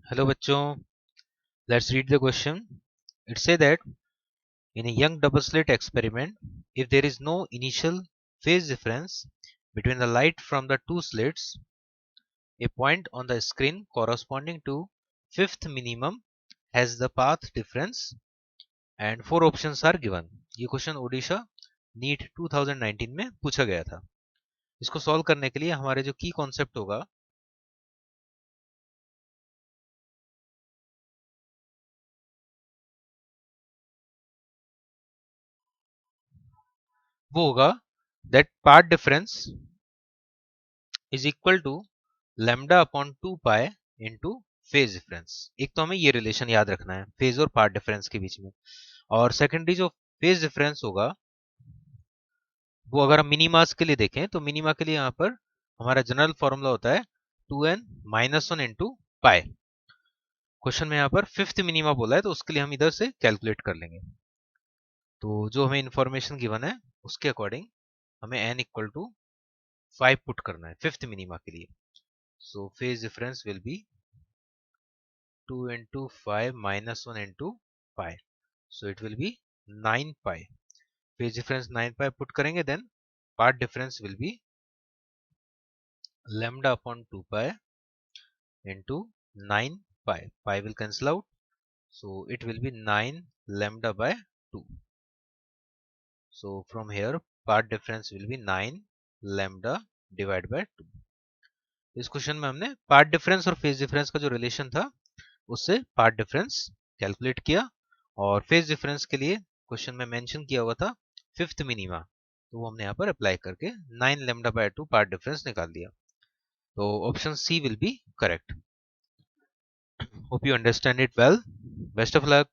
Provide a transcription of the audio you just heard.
Hello bachcho, let's read the question. It say that in a young double slit experiment, if there is no initial phase difference between the light from the two slits, a point on the screen corresponding to fifth minimum has the path difference and four options are given. ये question Odisha NEET 2019 में पूछा गया था. इसको solve करने के लिए हमारे जो की कॉन्सेप्ट होगा वो होगा that path difference is equal to lambda upon 2 pi into phase difference. एक तो हमें ये रिलेशन याद रखना है फेज और पार्ट डिफरेंस के बीच में, और सेकेंडरी जो फेज डिफरेंस होगा वो अगर हम मिनीमास के लिए देखें तो मिनीमा के लिए यहाँ पर हमारा जनरल फॉर्मूला होता है 2n minus one into pi. Question में यहाँ पर फिफ्थ मिनीमा बोला है तो उसके लिए हम इधर से कैलकुलेट कर लेंगे. तो जो हमें इंफॉर्मेशन गिवन है उसके अकॉर्डिंग हमें n इक्वल टू 5 पुट करना है फिफ्थ मिनीमा के लिए. So phase difference will be 2 into 5 minus 1 into pi. So it will be 9 pi. Phase difference 9 pi put करेंगे, then part difference will be lambda upon 2 pi into 9 pi. Pi will cancel out. So it will be 9 lambda by 2. So from here part difference will be 9 lambda divided by 2. इस question में हमने path difference और phase difference का जो relation था उससे path difference calculate किया, और फेज डिफरेंस के लिए क्वेश्चन में मेंशन किया हुआ था फिफ्थ मिनिमा, तो वो हमने यहाँ पर अप्लाई करके 9 लैम्डा बाय 2 पार्ट डिफरेंस निकाल दिया. तो option C will be correct. Hope you understand it well. Best of luck.